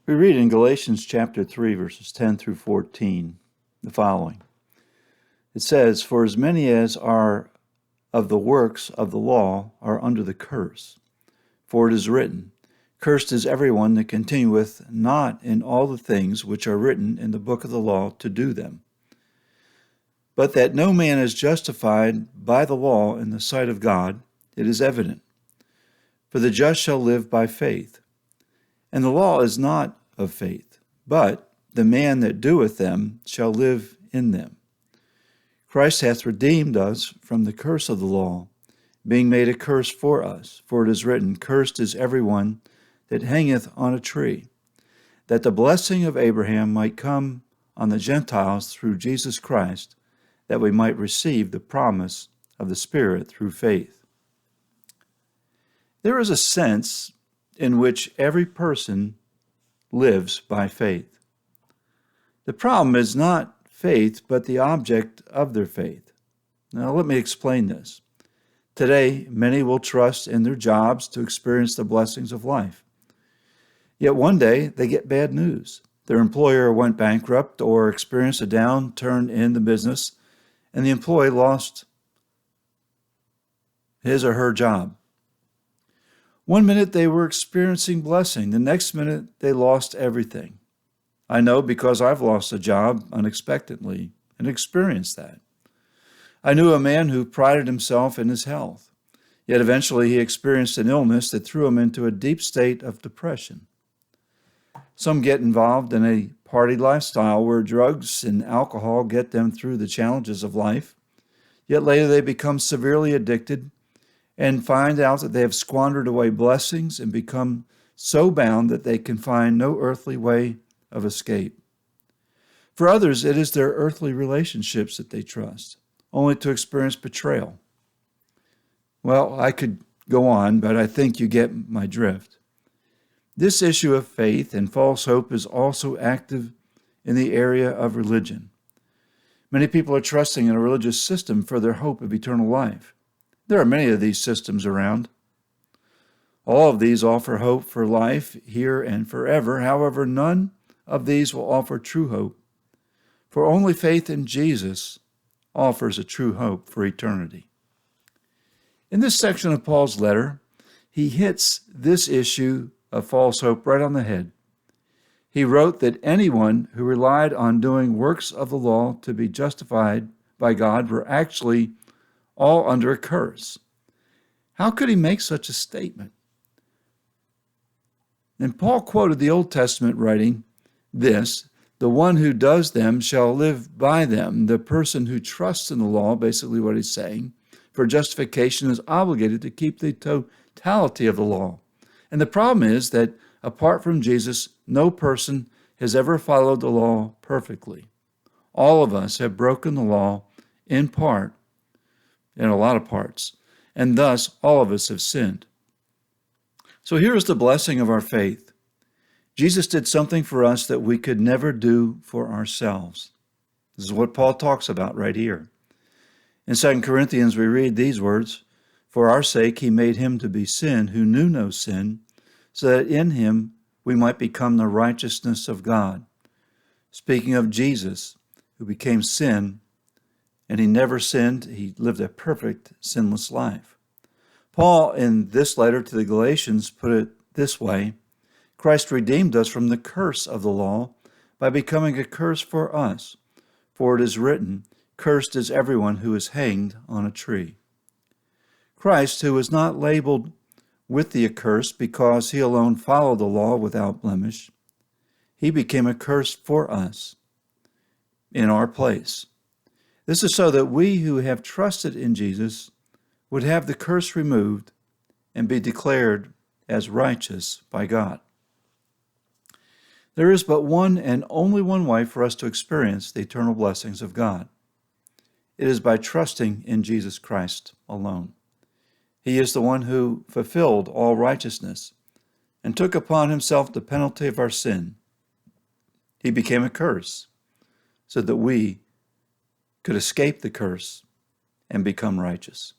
We read in Galatians chapter 3, verses 10 through 14, the following. It says, "For as many as are of the works of the law are under the curse. For it is written, Cursed is everyone that continueth not in all the things which are written in the book of the law to do them. But that no man is justified by the law in the sight of God, it is evident. For the just shall live by faith. And the law is not of faith, but the man that doeth them shall live in them. Christ hath redeemed us from the curse of the law, being made a curse for us. For it is written, Cursed is everyone that hangeth on a tree, that the blessing of Abraham might come on the Gentiles through Jesus Christ, that we might receive the promise of the Spirit through faith." There is a sense in which every person lives by faith. The problem is not faith, but the object of their faith. Now, let me explain this. Today, many will trust in their jobs to experience the blessings of life. Yet one day, they get bad news. Their employer went bankrupt or experienced a downturn in the business, and the employee lost his or her job. One minute they were experiencing blessing, the next minute they lost everything. I know because I've lost a job unexpectedly and experienced that. I knew a man who prided himself in his health, yet eventually he experienced an illness that threw him into a deep state of depression. Some get involved in a party lifestyle where drugs and alcohol get them through the challenges of life, yet later they become severely addicted and find out that they have squandered away blessings and become so bound that they can find no earthly way of escape. For others, it is their earthly relationships that they trust, only to experience betrayal. Well, I could go on, but I think you get my drift. This issue of faith and false hope is also active in the area of religion. Many people are trusting in a religious system for their hope of eternal life. There are many of these systems around. All of these offer hope for life here and forever. However, none of these will offer true hope, for only faith in Jesus offers a true hope for eternity. In this section of Paul's letter, he hits this issue of false hope right on the head. He wrote that anyone who relied on doing works of the law to be justified by God were actually all under a curse. How could he make such a statement? And Paul quoted the Old Testament writing this, "The one who does them shall live by them." The person who trusts in the law, basically what he's saying, for justification is obligated to keep the totality of the law. And the problem is that apart from Jesus, no person has ever followed the law perfectly. All of us have broken the law in part, in a lot of parts, and thus all of us have sinned. So here is the blessing of our faith. Jesus did something for us that we could never do for ourselves. This is what Paul talks about right here. In 2 Corinthians, we read these words, "For our sake he made him to be sin who knew no sin, so that in him we might become the righteousness of God." Speaking of Jesus, who became sin, and he never sinned. He lived a perfect, sinless life. Paul, in this letter to the Galatians, put it this way: Christ redeemed us from the curse of the law by becoming a curse for us. For it is written, Cursed is everyone who is hanged on a tree. Christ, who was not labeled with the accursed because he alone followed the law without blemish, he became a curse for us in our place. This is so that we who have trusted in Jesus would have the curse removed and be declared as righteous by God. There is but one and only one way for us to experience the eternal blessings of God. It is by trusting in Jesus Christ alone. He is the one who fulfilled all righteousness and took upon himself the penalty of our sin. He became a curse so that we could escape the curse and become righteous.